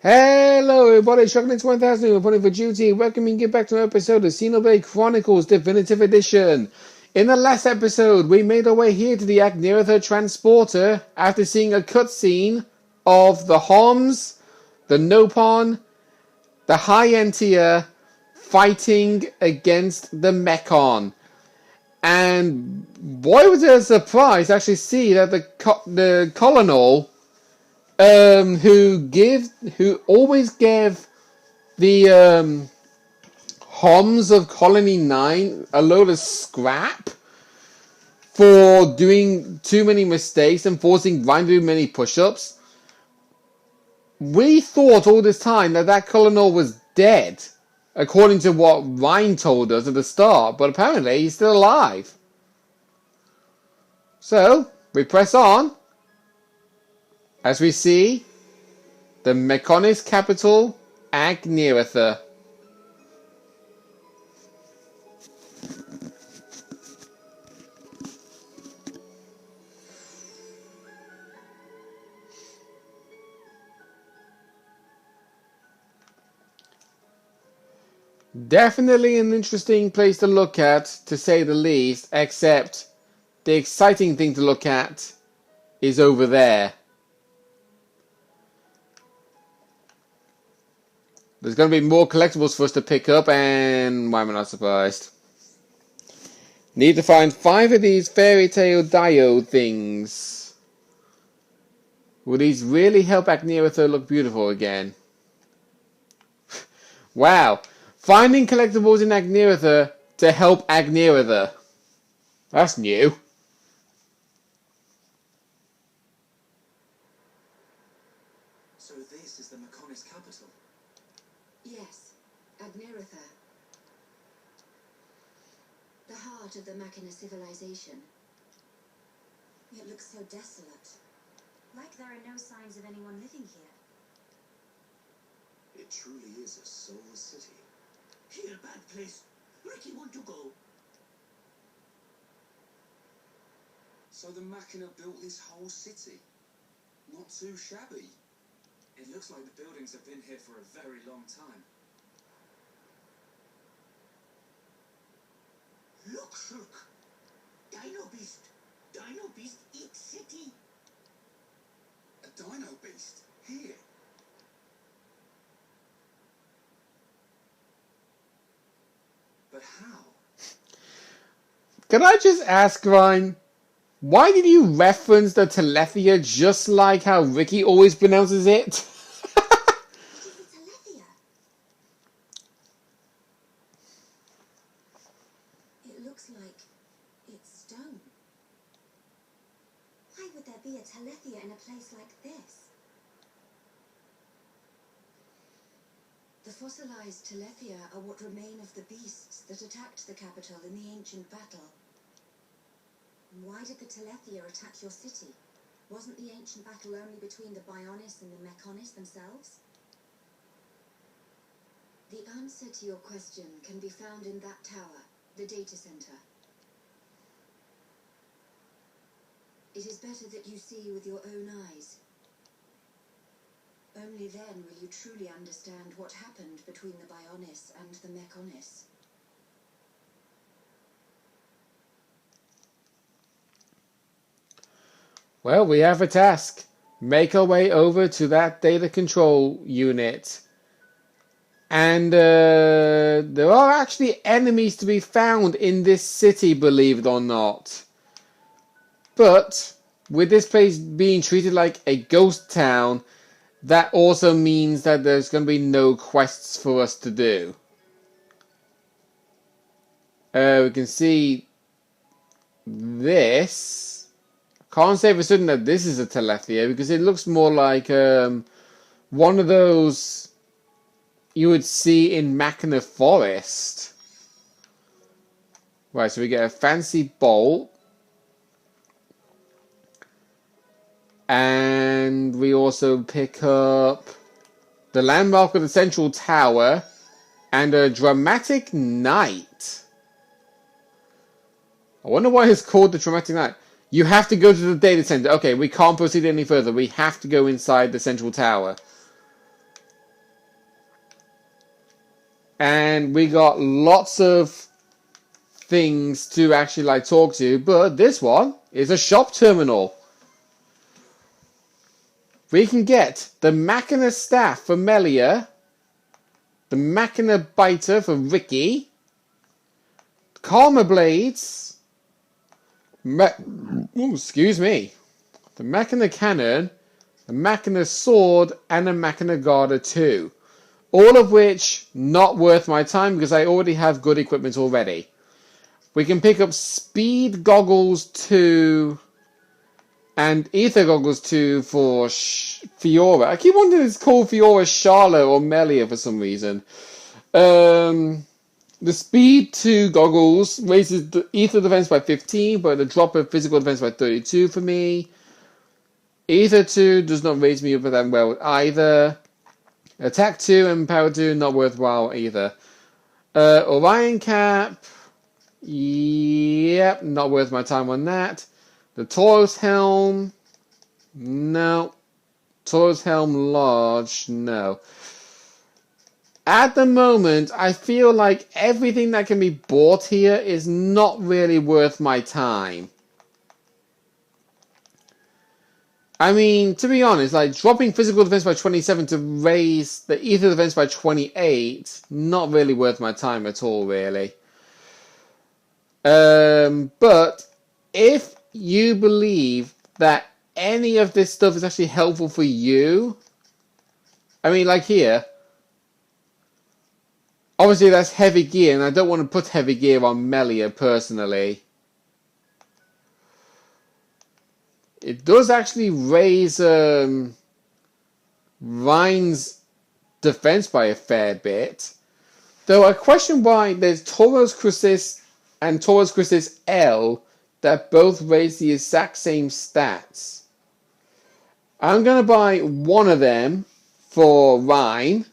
Hello everybody, Shocknix 1000 reporting for duty, welcoming you back to an episode of Xenoblade Chronicles Definitive Edition. In the last episode, we made our way here to the Agniratha transporter after seeing a cutscene of the Homs, the Nopon, the High Tier fighting against the Mechon. And boy was it a surprise to actually see that the Colonel who always gave the Homs of Colony 9 a load of scrap for doing too many mistakes and forcing Ryan to do many push-ups. We thought all this time that Colonel was dead, according to what Ryan told us at the start, but apparently he's still alive. So, we press on as we see the Mechonis capital, Agniratha. Definitely an interesting place to look at, to say the least, except the exciting thing to look at is over there. There's going to be more collectibles for us to pick up, and why am I not surprised? Need to find 5 of these fairy tale diode things. Will these really help Agniratha look beautiful again? Wow. Finding collectibles in Agniratha to help Agniratha. That's new. So this is the Mechonis capital? Yes, Agniratha. The heart of the Machina civilization. It looks so desolate. Like there are no signs of anyone living here. It truly is a soul city. Here, bad place. Ricky want to go. So the Machina built this whole city? Not too shabby. It looks like the buildings have been here for a very long time. Look, Shulk. Dino Beast. Dino Beast eats city. A Dino Beast? Here? But how? Can I just ask, Ryan, why did you reference the Telethia just like how Ricky always pronounces it? It is a Telethia. It looks like it's stone. Why would there be a Telethia in a place like this? The fossilized Telethia are what remain of the beasts that attacked the capital in the ancient battle. Why did the Telethia attack your city? Wasn't the ancient battle only between the Bionis and the Mechonis themselves? The answer to your question can be found in that tower, the data center. It is better that you see with your own eyes. Only then will you truly understand what happened between the Bionis and the Mechonis. Well, we have a task. Make our way over to that data control unit. And there are actually enemies to be found in this city, believe it or not. But with this place being treated like a ghost town, that also means that there's going to be no quests for us to do. We can see this. Can't say for certain that this is a Telethia because it looks more like one of those you would see in Machina Forest. Right, so we get a fancy bolt. And we also pick up the landmark of the central tower and a dramatic night. I wonder why it's called the dramatic night. You have to go to the data center. Okay, we can't proceed any further. We have to go inside the central tower. and we got lots of things to actually like talk to, but this one is a shop terminal. We can get the Machina Staff for Melia, the Machina Biter for Ricky, Karma Blades, excuse me, the Machina Cannon, the Machina Sword, and the Machina Garda 2. All of which not worth my time because I already have good equipment already. We can pick up Speed Goggles 2 and Ether Goggles 2 for Fiora. I keep wanting to call Fiora Charlotte or Melia for some reason. The Speed 2 goggles raises the Ether defense by 15, but the drop of physical defense by 32 for me. Ether 2 does not raise me up that well either. Attack 2 and Power 2 not worthwhile either. Orion Cap. Yep, not worth my time on that. The Taurus Helm. No. Taurus Helm Large. No. At the moment, I feel like everything that can be bought here is not really worth my time. I mean, to be honest, like dropping physical defense by 27 to raise the ether defense by 28, not really worth my time at all, really. But if you believe that any of this stuff is actually helpful for you, I mean, like here, obviously that's heavy gear, and I don't want to put heavy gear on Melia personally. It does actually raise Rhine's defense by a fair bit. Though I question why there's Tauros Chrysis and Tauros Chrysis L that both raise the exact same stats. I'm going to buy one of them for Rhine.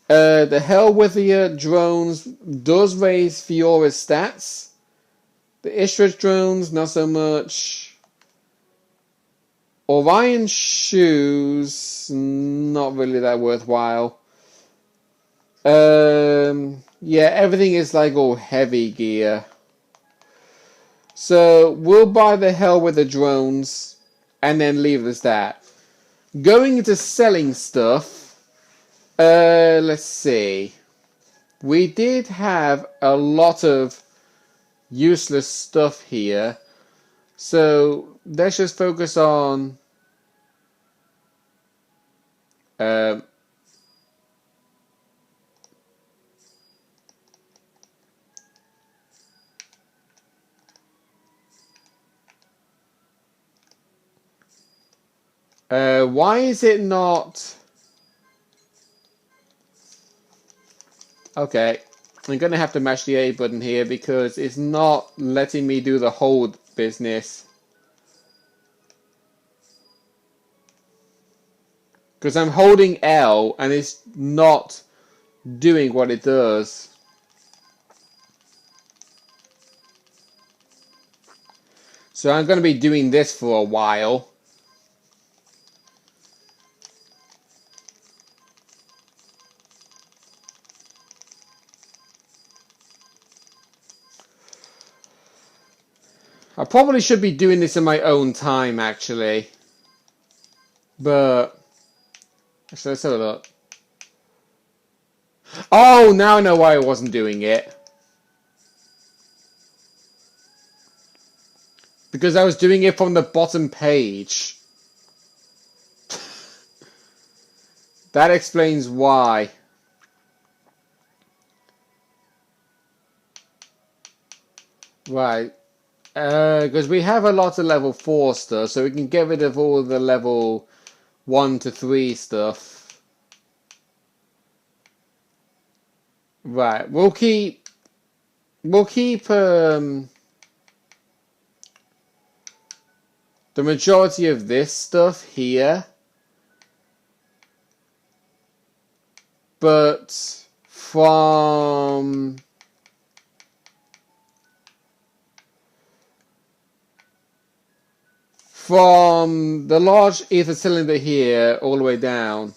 The Hellwither drones does raise Fiora's stats. The Ishra's drones, not so much. Orion shoes, not really that worthwhile. Yeah, everything is like all heavy gear. So we'll buy the Hellwither drones and then leave it as that. Going into selling stuff, let's see. We did have a lot of useless stuff here, so let's just focus on why is it not okay? I'm going to have to mash the A button here because it's not letting me do the hold business. Because I'm holding L and it's not doing what it does. So I'm going to be doing this for a while. I probably should be doing this in my own time, actually. But actually, let's have a look. Oh, now I know why I wasn't doing it. Because I was doing it from the bottom page. That explains why. Right. Because we have a lot of level 4 stuff, so we can get rid of all the level 1 to 3 stuff. Right. We'll keep the majority of this stuff here. But from the large ether cylinder here all the way down,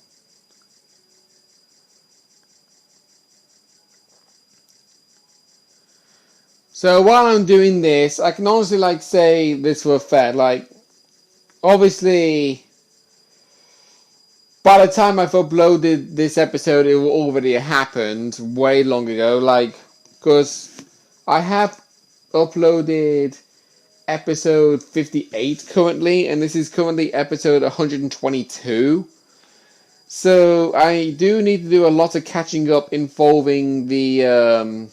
So while I'm doing this, I can honestly like say this for a fact. Like, obviously, by the time I've uploaded this episode, it will already happened way long ago. Like, because I have uploaded episode 58 currently, and this is currently episode 122. So I do need to do a lot of catching up involving the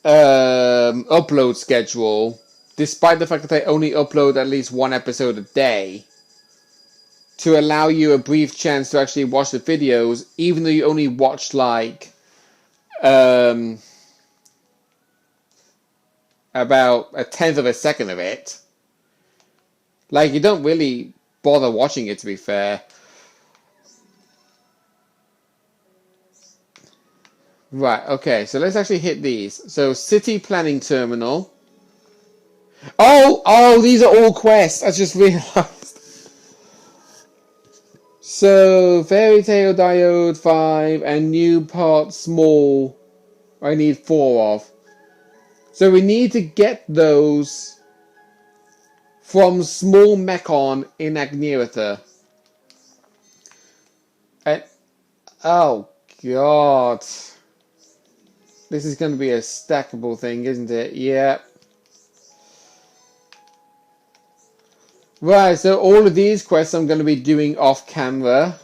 upload schedule, despite the fact that I only upload at least one episode a day, to allow you a brief chance to actually watch the videos, even though you only watched like about a tenth of a second of it. Like, you don't really bother watching it, to be fair. Right, okay, so let's actually hit these. So, City Planning Terminal. Oh, these are all quests. I just realized. So, Fairy Tale Diode 5 and New Part Small, I need 4 of. So we need to get those from Small Mechon in Agniratha. And, oh, God. This is going to be a stackable thing, isn't it? Yeah. Right, so all of these quests I'm going to be doing off camera.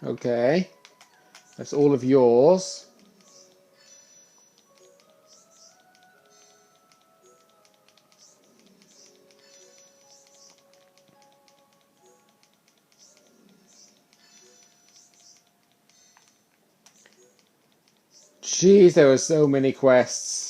Okay. That's all of yours. Jeez, there were so many quests.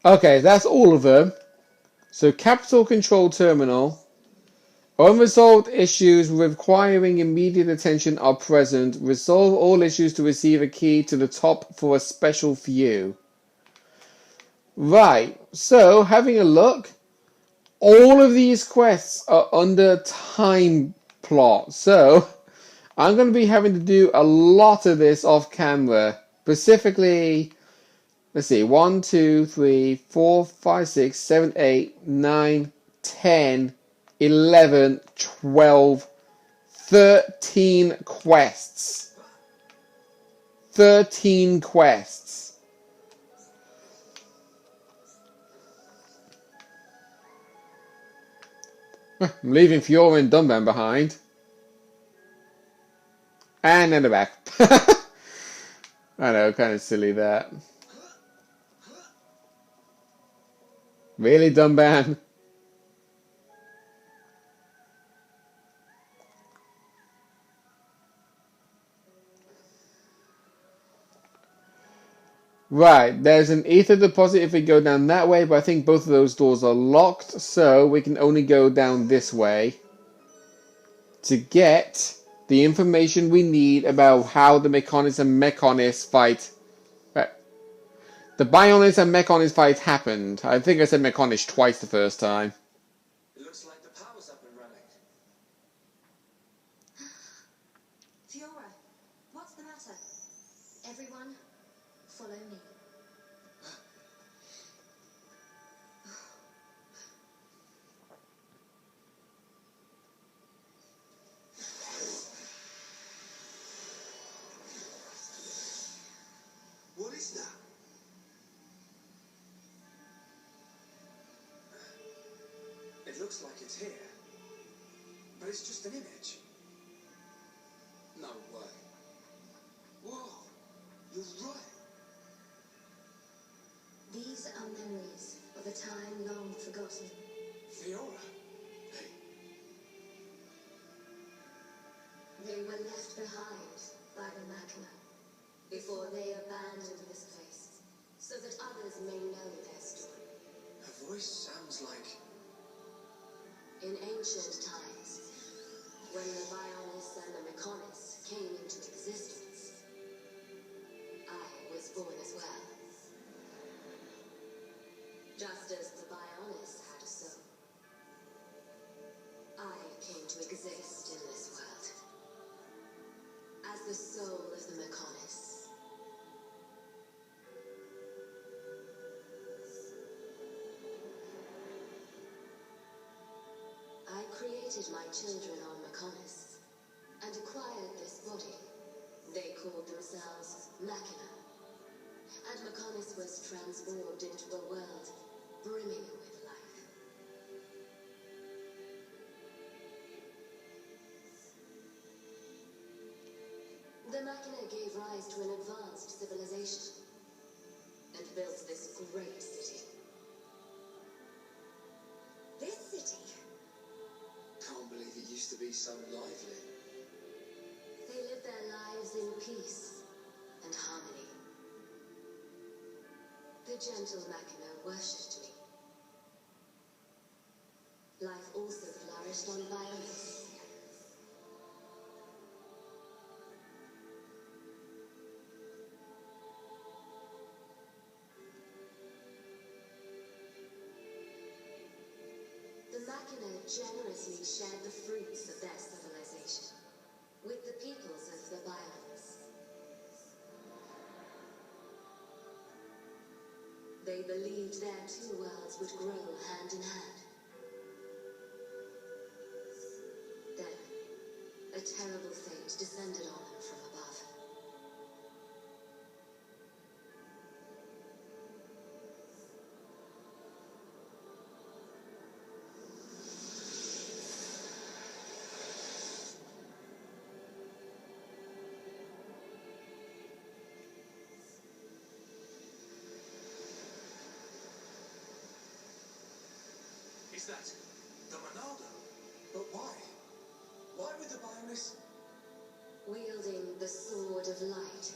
Okay, that's all of them. So, Capital Control Terminal. Unresolved issues requiring immediate attention are present. Resolve all issues to receive a key to the top for a special view. Right, so having a look, all of these quests are under time plot. So I'm going to be having to do a lot of this off camera. Specifically, let's see, 1, 2, 3, 4, 5, 6, 7, 8, 9, 10, 11, 12, 13 quests. 13 quests. I'm leaving Fiora and Dunban behind. And then the back. I know, kind of silly that. Really, Dunban? Right, there's an ether deposit if we go down that way, but I think both of those doors are locked, so we can only go down this way to get the information we need about how the Mechonists and Mechonists fight. The Bionists and Mechonists fight happened. I think I said Mechonists twice the first time. It looks like the power's up and running. Fiora, what's the matter? Everyone, follow me. What is that? It looks like it's here, but it's just an image. No way. Whoa, you're right. These are memories of a time long forgotten. Fiora. Hey, left behind by the Machina before they abandoned this place, so that others may know their story. Her voice sounds like... In ancient times, when the Bionis and the Mechonis came into existence, I was born as well. Just as the Bionis had a soul, I came to exist in this world as the soul of the Mechonis. I created my children on Mechonis and acquired this body. They called themselves Machina, and Mechonis was transformed into a world brimming with life. The Machina gave rise to an advanced civilization and built this great city. This city? Can't believe it used to be so lively. They lived their lives in peace and harmony. The gentle Machina worshipped me. Life also flourished on Bionis. The Machina generously shared the fruits of their civilization with the peoples of the Bionis. They believed their two worlds would grow hand in hand. Then, a terrible fate descended on them from above. Is that the Monado? But why? Why would the Bionis... Wielding the Sword of Light,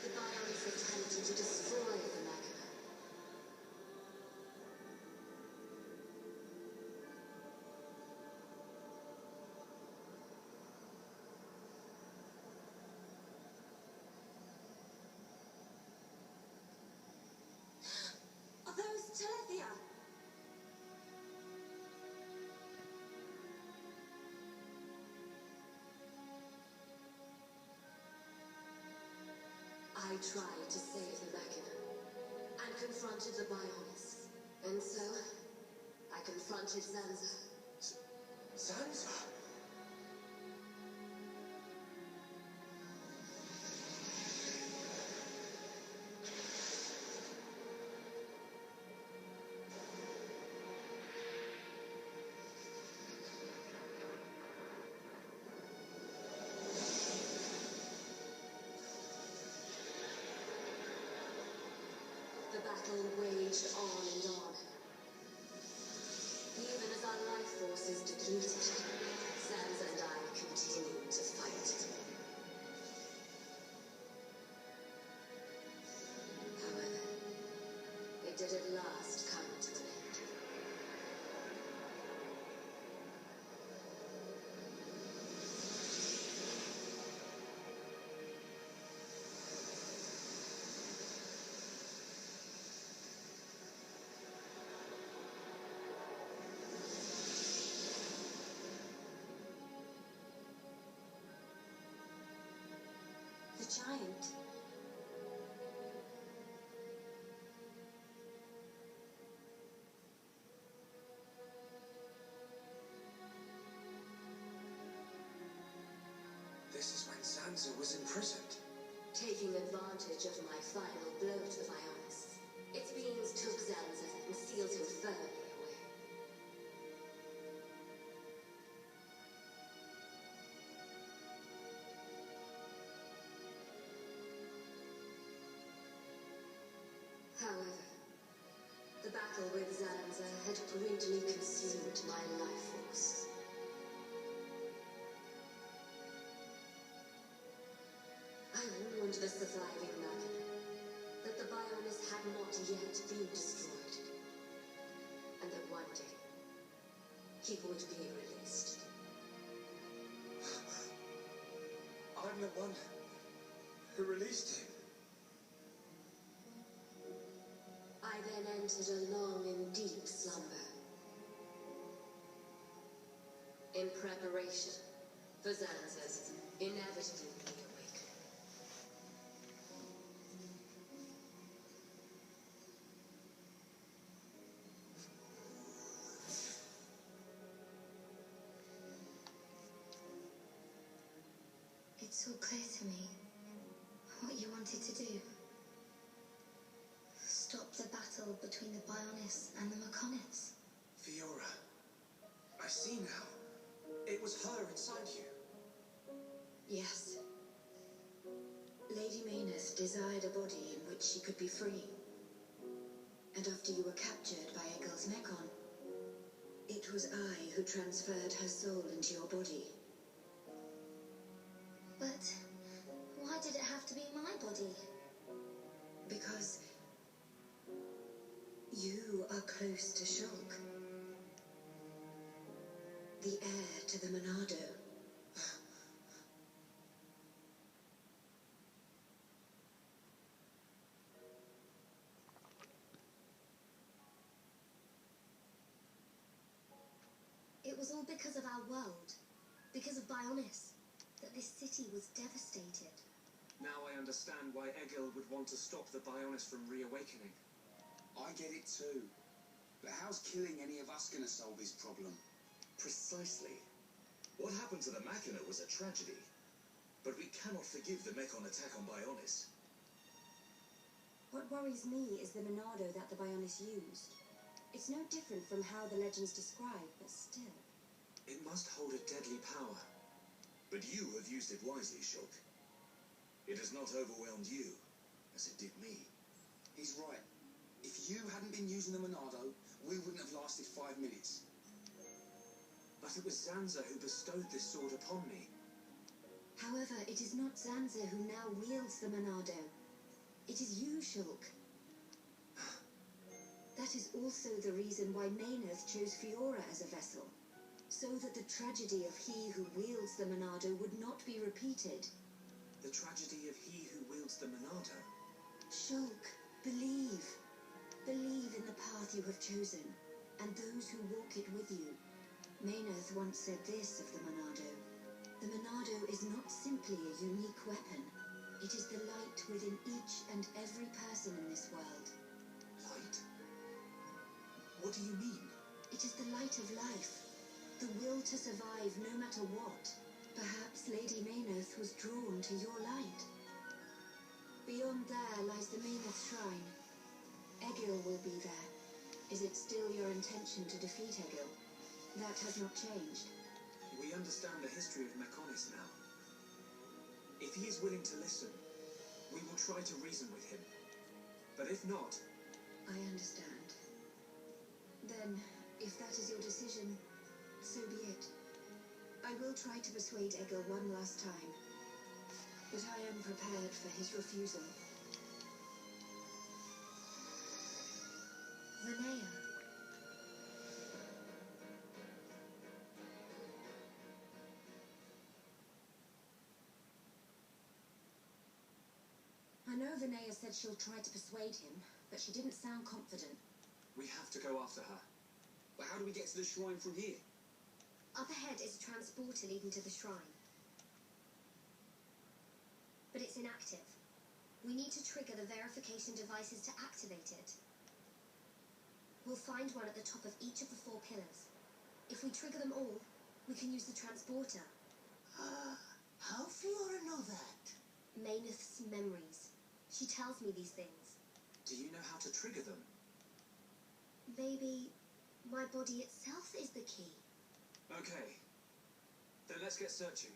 the Bionis attempted to destroy the Machina. Are those Telethia? I tried to save the Machina and confronted the Bionis. And so, I confronted Zanza. Sansa? The battle waged on and on. Even as our life forces depleted, Sansa and I continued to fight. However, it did at last come to an end. The giant. This is when Sansa was imprisoned. Taking advantage of my final blow to the Bionis, its beings took Zanza and sealed him firmly away. However, the battle with Zanza had greatly consumed my life force. the surviving machina, that the Bionis had not yet been destroyed, and that one day he would be released. I'm the one who released him. I then entered a long and deep slumber, in preparation for Xanza's inevitable reawakening. It's all clear to me what you wanted to do. Stop the battle between the Bionis and the Mechonis. Fiora, I see now. It was her inside you. Yes. Lady Mayneth desired a body in which she could be free. And after you were captured by Egil's Mechon, it was I who transferred her soul into your body. But why did it have to be my body? Because you are close to Shulk, the heir to the Monado. It was all because of our world, because of Bionis, that this city was devastated. Now I understand why Egil would want to stop the Bionis from reawakening. I get it too. But how's killing any of us gonna solve his problem? Precisely. What happened to the Machina was a tragedy. But we cannot forgive the Mechon attack on Bionis. What worries me is the Monado that the Bionis used. It's no different from how the legends describe, but still. It must hold a deadly power. But you have used it wisely, Shulk. It has not overwhelmed you, as it did me. He's right. If you hadn't been using the Monado, we wouldn't have lasted 5 minutes. But it was Zanza who bestowed this sword upon me. However, it is not Zanza who now wields the Monado. It is you, Shulk. That is also the reason why Mayneth chose Fiora as a vessel, so that the tragedy of he who wields the Monado would not be repeated. The tragedy of he who wields the Monado. Shulk, believe. Believe in the path you have chosen, and those who walk it with you. Mayneth once said this of the Monado. The Monado is not simply a unique weapon. It is the light within each and every person in this world. Light? What do you mean? It is the light of life, the will to survive no matter what. Perhaps Lady Mayneth was drawn to your light. Beyond there lies the Mayneth Shrine. Egil will be there. Is it still your intention to defeat Egil? That has not changed. We understand the history of Mechonis now. If he is willing to listen, we will try to reason with him. But if not... I understand. Then, if that is your decision, so be it. I will try to persuade Egil one last time. But I am prepared for his refusal. Vanea. I know Vanea said she'll try to persuade him, but she didn't sound confident. We have to go after her. But how do we get to the shrine from here? Up ahead is a transporter leading to the shrine. But it's inactive. We need to trigger the verification devices to activate it. We'll find one at the top of each of the 4 pillars. If we trigger them all, we can use the transporter. How Fiora know that? Mayneth's memories. She tells me these things. Do you know how to trigger them? Maybe my body itself is the key. Okay. Then let's get searching.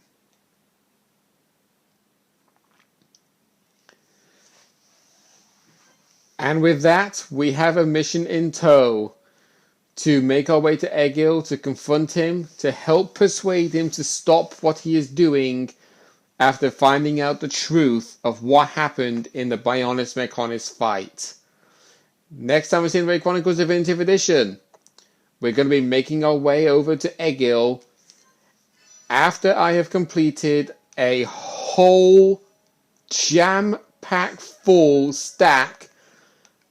And with that, we have a mission in tow. To make our way to Egil, to confront him, to help persuade him to stop what he is doing, after finding out the truth of what happened in the Bionis Mechonis fight. Next time we see Xenoblade Chronicles Definitive Edition, we're going to be making our way over to Egil after I have completed a whole jam-packed full stack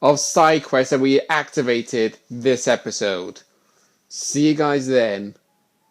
of side quests that we activated this episode. See you guys then.